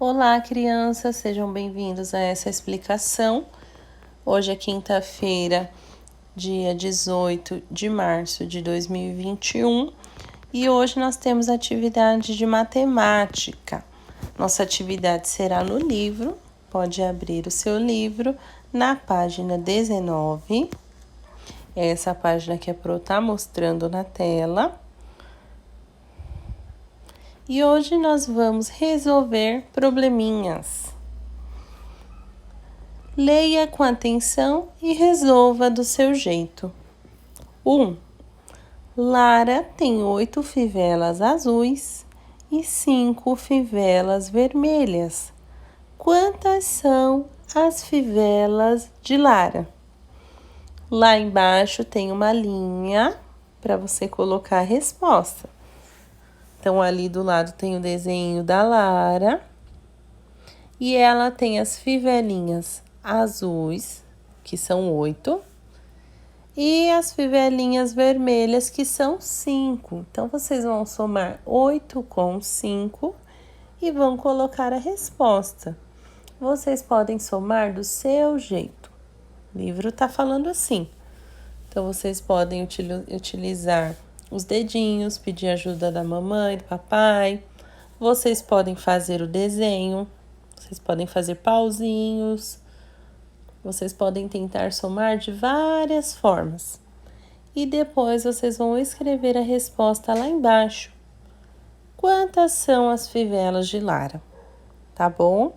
Olá, crianças, sejam bem-vindos a essa explicação. Hoje é quinta-feira, dia 18 de março de 2021 e hoje nós temos atividade de matemática. Nossa atividade será no livro, pode abrir o seu livro na página 19. É essa página que a Pro está mostrando na tela. E hoje nós vamos resolver probleminhas. Leia com atenção e resolva do seu jeito. 1. Lara tem 8 fivelas azuis e 5 fivelas vermelhas. Quantas são as fivelas de Lara? Lá embaixo tem uma linha para você colocar a resposta. Então, ali do lado tem o desenho da Lara e ela tem as fivelinhas azuis, que são 8, e as fivelinhas vermelhas, que são 5. Então, vocês vão somar 8 com 5 e vão colocar a resposta. Vocês podem somar do seu jeito. O livro está falando assim. Então, vocês podem utilizar os dedinhos, pedir ajuda da mamãe, do papai. Vocês podem fazer o desenho, vocês podem fazer pauzinhos, vocês podem tentar somar de várias formas. E depois vocês vão escrever a resposta lá embaixo. Quantas são as fivelas de Lara? Tá bom?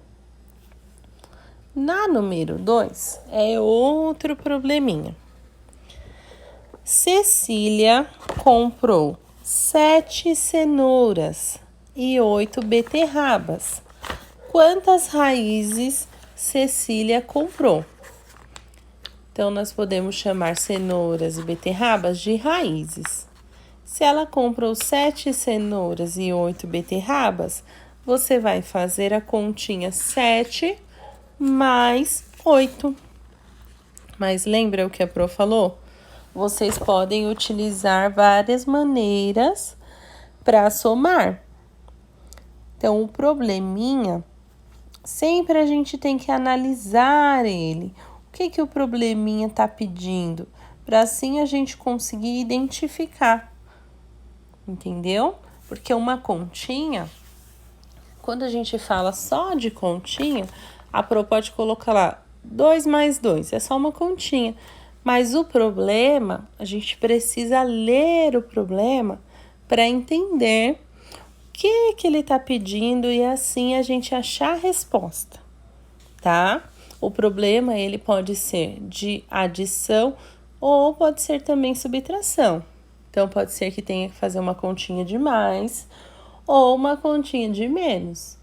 Na número 2 é outro probleminha. Cecília comprou 7 cenouras e 8 beterrabas. Quantas raízes Cecília comprou? Então, nós podemos chamar cenouras e beterrabas de raízes. Se ela comprou 7 cenouras e 8 beterrabas, você vai fazer a continha 7 mais 8. Mas lembra o que a Pro falou? Vocês podem utilizar várias maneiras para somar. Então, o probleminha, sempre a gente tem que analisar ele. O que o probleminha está pedindo? Para assim a gente conseguir identificar. Entendeu? Porque uma continha, quando a gente fala só de continha, a Pro pode colocar lá 2 mais 2, é só uma continha. Mas o problema, a gente precisa ler o problema para entender o que ele está pedindo e assim a gente achar a resposta, tá? O problema, ele pode ser de adição ou pode ser também subtração. Então, pode ser que tenha que fazer uma continha de mais ou uma continha de menos.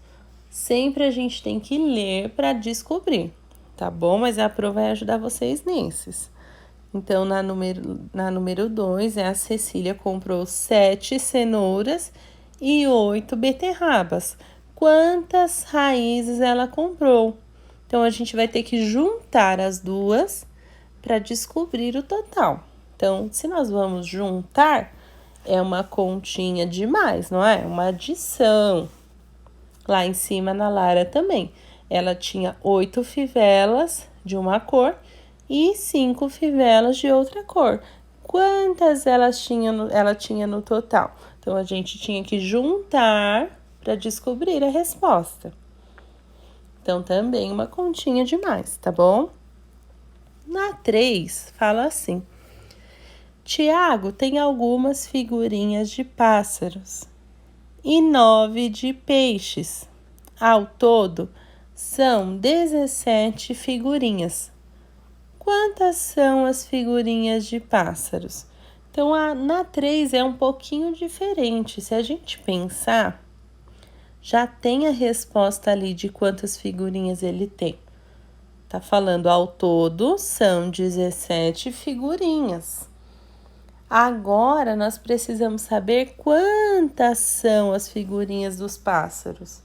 Sempre a gente tem que ler para descobrir, tá bom? Mas a Pro vai ajudar vocês nesses. Então, na número 2, a Cecília comprou 7 cenouras e 8 beterrabas. Quantas raízes ela comprou? Então, a gente vai ter que juntar as duas para descobrir o total. Então, se nós vamos juntar, é uma continha de mais, não é? Uma adição. Lá em cima, na Lara também. Ela tinha 8 fivelas de uma cor e 5 fivelas de outra cor. Quantas ela tinha no total? Então, a gente tinha que juntar para descobrir a resposta. Então, também uma continha de mais, tá bom? Na 3, fala assim. Tiago tem algumas figurinhas de pássaros e 9 de peixes. Ao todo, são 17 figurinhas. Quantas são as figurinhas de pássaros? Então, na 3 é um pouquinho diferente. Se a gente pensar, já tem a resposta ali de quantas figurinhas ele tem. Tá falando ao todo, são 17 figurinhas. Agora, nós precisamos saber quantas são as figurinhas dos pássaros.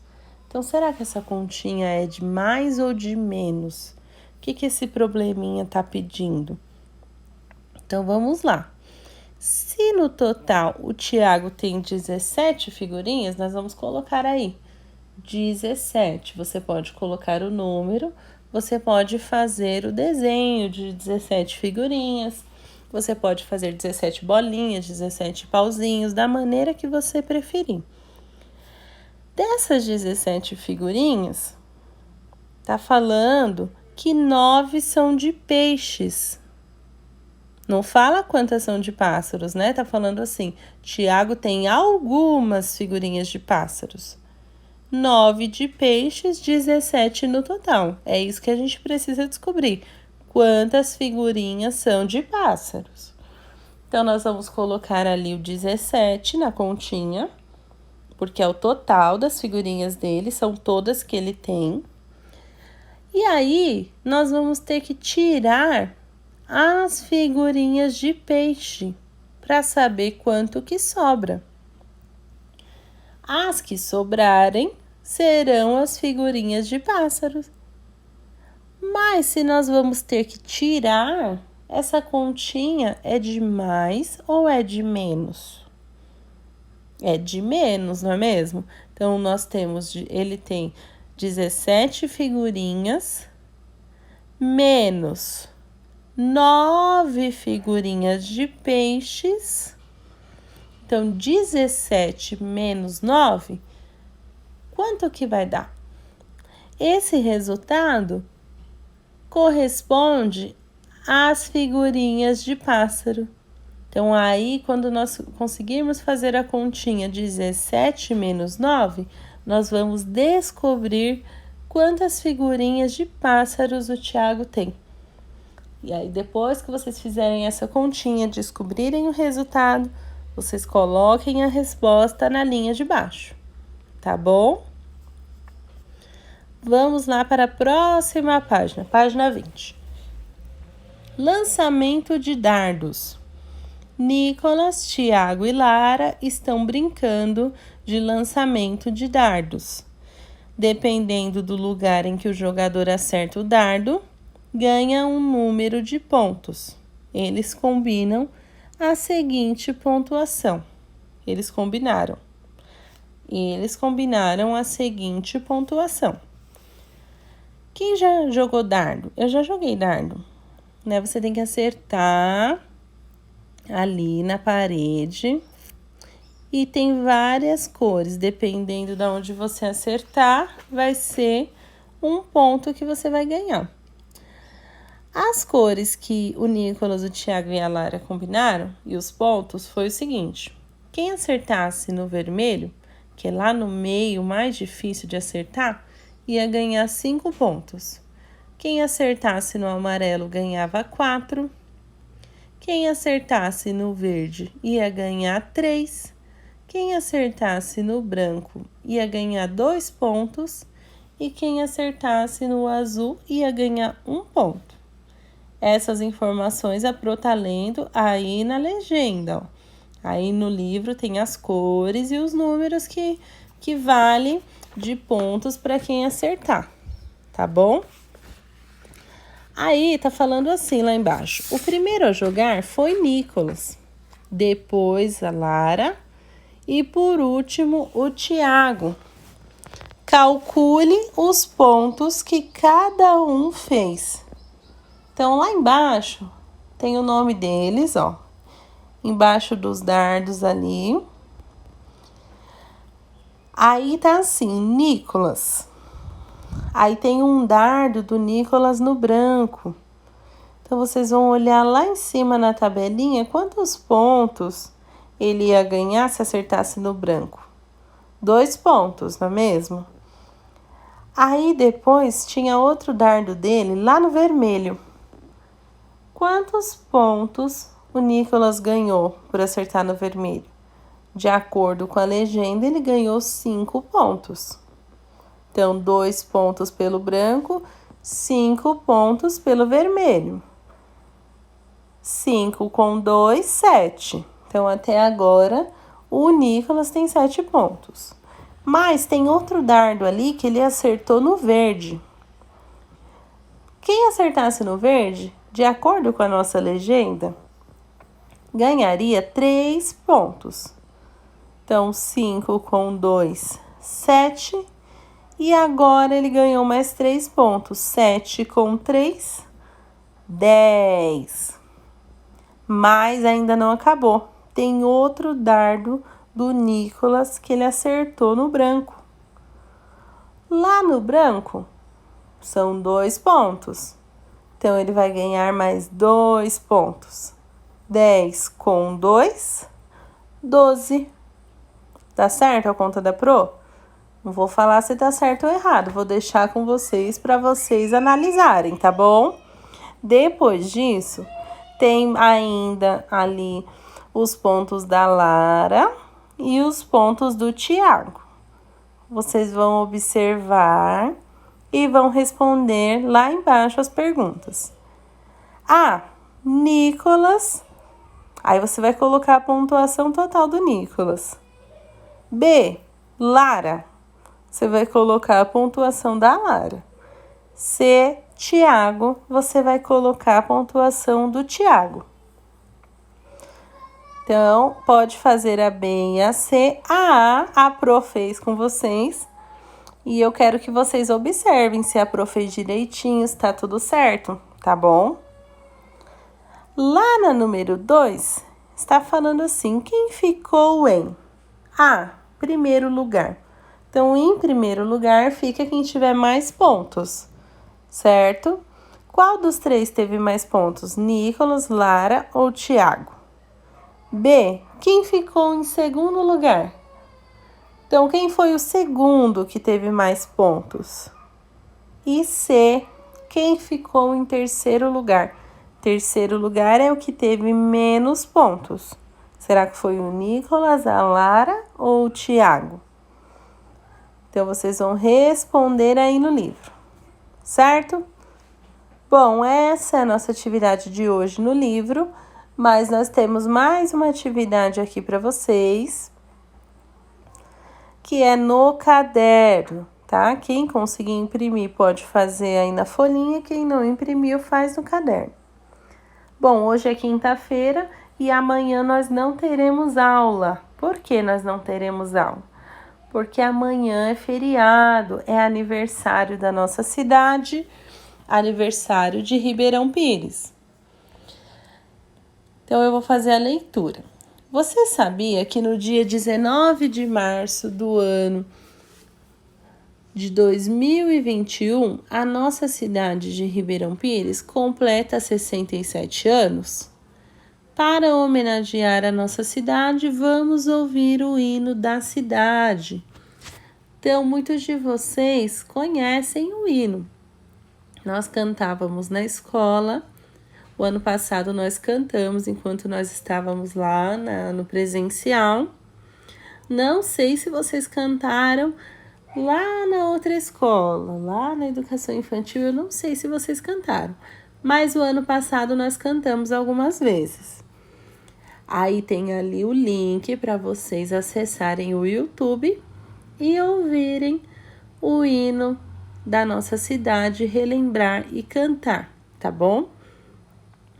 Então, será que essa continha é de mais ou de menos? O que esse probleminha está pedindo? Então, vamos lá. Se no total o Tiago tem 17 figurinhas, nós vamos colocar aí 17. Você pode colocar o número, você pode fazer o desenho de 17 figurinhas, você pode fazer 17 bolinhas, 17 pauzinhos, da maneira que você preferir. Dessas 17 figurinhas, tá falando que 9 são de peixes. Não fala quantas são de pássaros, né? Tá falando assim, Tiago tem algumas figurinhas de pássaros. 9 de peixes, 17 no total. É isso que a gente precisa descobrir. Quantas figurinhas são de pássaros? Então, nós vamos colocar ali o 17 na continha, porque é o total das figurinhas dele, são todas que ele tem. E aí, nós vamos ter que tirar as figurinhas de peixe para saber quanto que sobra. As que sobrarem serão as figurinhas de pássaros. Mas se nós vamos ter que tirar, essa continha é de mais ou é de menos? É de menos, não é mesmo? Então, nós temos, ele tem 17 figurinhas menos 9 figurinhas de peixes. Então, 17 menos 9, quanto que vai dar? Esse resultado corresponde às figurinhas de pássaro. Então, aí, quando nós conseguirmos fazer a continha 17 menos 9, nós vamos descobrir quantas figurinhas de pássaros o Tiago tem. E aí, depois que vocês fizerem essa continha, descobrirem o resultado, vocês coloquem a resposta na linha de baixo, tá bom? Vamos lá para a próxima página, página 20. Lançamento de dardos. Nicolas, Tiago e Lara estão brincando de lançamento de dardos. Dependendo do lugar em que o jogador acerta o dardo, ganha um número de pontos. Eles combinam a seguinte pontuação. Eles combinaram a seguinte pontuação. Quem já jogou dardo? Eu já joguei dardo. Né? Você tem que acertar ali na parede. E tem várias cores. Dependendo de onde você acertar, vai ser um ponto que você vai ganhar. As cores que o Nicolas, o Tiago e a Lara combinaram, e os pontos, foi o seguinte. Quem acertasse no vermelho, que é lá no meio mais difícil de acertar, ia ganhar 5 pontos. Quem acertasse no amarelo ganhava 4. Quem acertasse no verde ia ganhar 3. Quem acertasse no branco ia ganhar 2 pontos. E quem acertasse no azul ia ganhar 1 ponto. Essas informações a Pro tá lendo aí na legenda, ó. Aí no livro tem as cores e os números que valem de pontos para quem acertar, tá bom? Aí tá falando assim lá embaixo. O primeiro a jogar foi Nicolas, depois a Lara e por último o Tiago. Calcule os pontos que cada um fez. Então, lá embaixo tem o nome deles, ó. Embaixo dos dardos ali. Aí tá assim, Nicolas. Aí tem um dardo do Nicolas no branco. Então, vocês vão olhar lá em cima na tabelinha quantos pontos ele ia ganhar se acertasse no branco. 2 pontos, não é mesmo? Aí, depois, tinha outro dardo dele lá no vermelho. Quantos pontos o Nicolas ganhou por acertar no vermelho? De acordo com a legenda, ele ganhou 5 pontos. Então, 2 pontos pelo branco, 5 pontos pelo vermelho. 5 com 2, 7. Então, até agora, o Nicolas tem 7 pontos. Mas tem outro dardo ali que ele acertou no verde. Quem acertasse no verde, de acordo com a nossa legenda, ganharia 3 pontos. Então, 5 com 2, 7. E agora ele ganhou mais 3 pontos. 7 com 3, 10. Mas ainda não acabou. Tem outro dardo do Nicolas que ele acertou no branco. Lá no branco, são 2 pontos. Então, ele vai ganhar mais 2 pontos. 10 com 2, 12. Tá certo a conta da Pro? Não vou falar se tá certo ou errado. Vou deixar com vocês para vocês analisarem, tá bom? Depois disso, tem ainda ali os pontos da Lara e os pontos do Tiago. Vocês vão observar e vão responder lá embaixo as perguntas. A, Nicolas. Aí você vai colocar a pontuação total do Nicolas. B, Lara. Você vai colocar a pontuação da Lara. C, Tiago. Você vai colocar a pontuação do Tiago. Então, pode fazer a B e a C. A Pro fez com vocês. E eu quero que vocês observem se a Pro fez direitinho, se tá tudo certo, tá bom? Lá na número 2, está falando assim, quem ficou em A, primeiro lugar. Então, em primeiro lugar, fica quem tiver mais pontos, certo? Qual dos 3 teve mais pontos? Nicolas, Lara ou Tiago? B, quem ficou em segundo lugar? Então, quem foi o segundo que teve mais pontos? E C, quem ficou em terceiro lugar? Terceiro lugar é o que teve menos pontos. Será que foi o Nicolas, a Lara ou o Tiago? Então, vocês vão responder aí no livro, certo? Bom, essa é a nossa atividade de hoje no livro, mas nós temos mais uma atividade aqui para vocês, que é no caderno, tá? Quem conseguir imprimir pode fazer aí na folhinha, quem não imprimiu faz no caderno. Bom, hoje é quinta-feira e amanhã nós não teremos aula. Por que nós não teremos aula? Porque amanhã é feriado, é aniversário da nossa cidade, aniversário de Ribeirão Pires. Então, eu vou fazer a leitura. Você sabia que no dia 19 de março do ano de 2021, a nossa cidade de Ribeirão Pires completa 67 anos? Para homenagear a nossa cidade, vamos ouvir o hino da cidade. Então, muitos de vocês conhecem o hino. Nós cantávamos na escola. O ano passado nós cantamos enquanto nós estávamos lá no presencial. Não sei se vocês cantaram lá na outra escola, lá na educação infantil, eu não sei se vocês cantaram. Mas o ano passado nós cantamos algumas vezes. Aí tem ali o link para vocês acessarem o YouTube e ouvirem o hino da nossa cidade, relembrar e cantar, tá bom?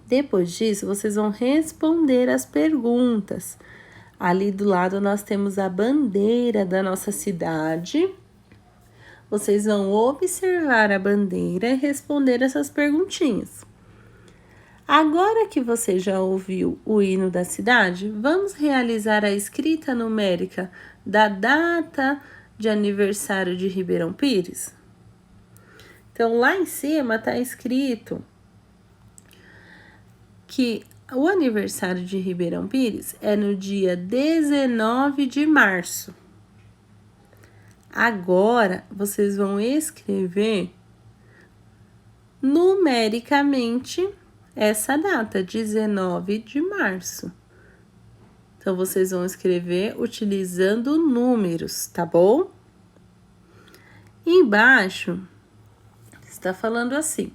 Depois disso, vocês vão responder as perguntas. Ali do lado nós temos a bandeira da nossa cidade. Vocês vão observar a bandeira e responder essas perguntinhas. Agora que você já ouviu o hino da cidade, vamos realizar a escrita numérica da data de aniversário de Ribeirão Pires? Então, lá em cima está escrito que o aniversário de Ribeirão Pires é no dia 19 de março. Agora, vocês vão escrever numericamente essa data, 19 de março. Então, vocês vão escrever utilizando números, tá bom? Embaixo, está falando assim: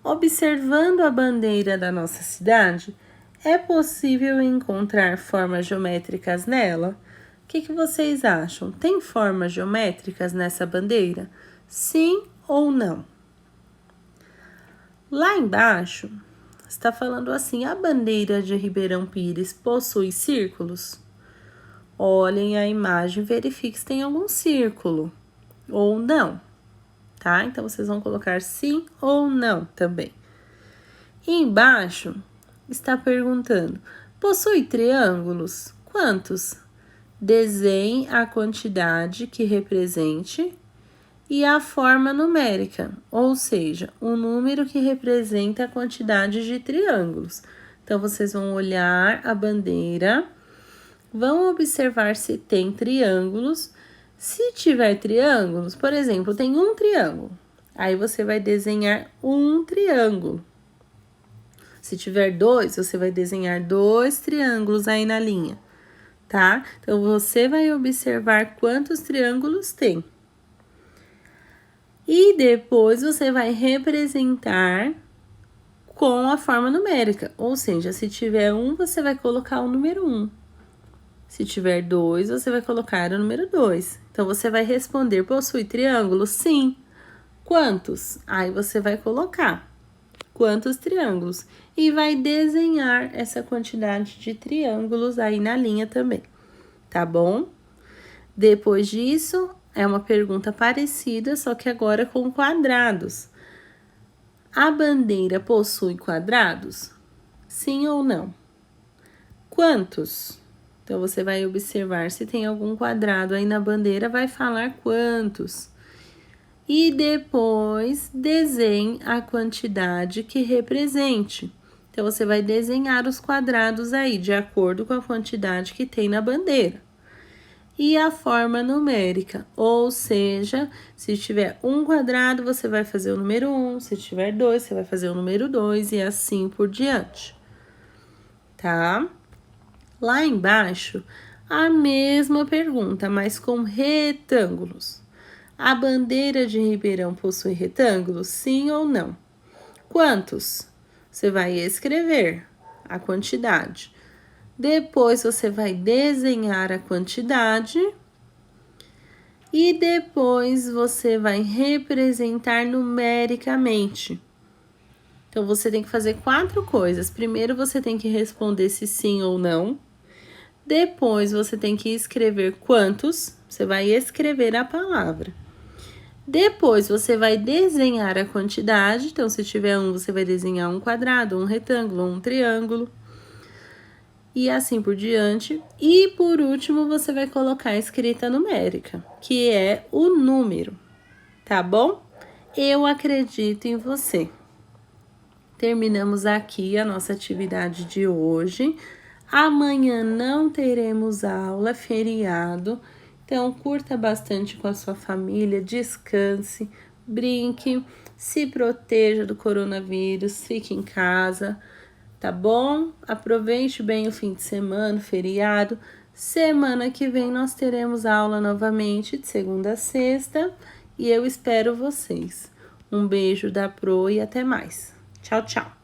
observando a bandeira da nossa cidade, é possível encontrar formas geométricas nela? O que vocês acham? Tem formas geométricas nessa bandeira? Sim ou não? Lá embaixo, está falando assim: a bandeira de Ribeirão Pires possui círculos? Olhem a imagem e verifiquem se tem algum círculo. ou não, tá? Então, vocês vão colocar sim ou não também. E embaixo está perguntando: possui triângulos? Quantos? Desenhe a quantidade que represente e a forma numérica, ou seja, o número que representa a quantidade de triângulos. Então, vocês vão olhar a bandeira, vão observar se tem triângulos. Se tiver triângulos, por exemplo, tem um triângulo, aí você vai desenhar um triângulo. Se tiver dois, você vai desenhar 2 triângulos aí na linha, tá? Então, você vai observar quantos triângulos tem. E depois você vai representar com a forma numérica. Ou seja, se tiver 1, você vai colocar o número 1. Se tiver 2, você vai colocar o número 2. Então, você vai responder: possui triângulo? Sim. Quantos? Aí você vai colocar quantos triângulos e vai desenhar essa quantidade de triângulos aí na linha também, tá bom? Depois disso, é uma pergunta parecida, só que agora com quadrados. A bandeira possui quadrados? Sim ou não? Quantos? Então, você vai observar se tem algum quadrado aí na bandeira, vai falar quantos. E depois, desenhe a quantidade que represente. Então, você vai desenhar os quadrados aí, de acordo com a quantidade que tem na bandeira. E a forma numérica, ou seja, se tiver um quadrado, você vai fazer o número 1, se tiver 2, você vai fazer o número 2 e assim por diante, tá? Lá embaixo, a mesma pergunta, mas com retângulos. A bandeira de Ribeirão possui retângulos? Sim ou não? Quantos? Você vai escrever a quantidade. Depois, você vai desenhar a quantidade e depois você vai representar numericamente. Então, você tem que fazer 4 coisas. Primeiro, você tem que responder se sim ou não. Depois, você tem que escrever quantos. Você vai escrever a palavra. Depois, você vai desenhar a quantidade. Então, se tiver 1, você vai desenhar um quadrado, um retângulo, um triângulo. E assim por diante. E por último, você vai colocar a escrita numérica, que é o número, tá bom? Eu acredito em você. Terminamos aqui a nossa atividade de hoje. Amanhã não teremos aula, feriado. Então, curta bastante com a sua família, descanse, brinque, se proteja do coronavírus, fique em casa. Tá bom? Aproveite bem o fim de semana, o feriado. Semana que vem nós teremos aula novamente, de segunda a sexta. E eu espero vocês. Um beijo da Pro e até mais. Tchau, tchau.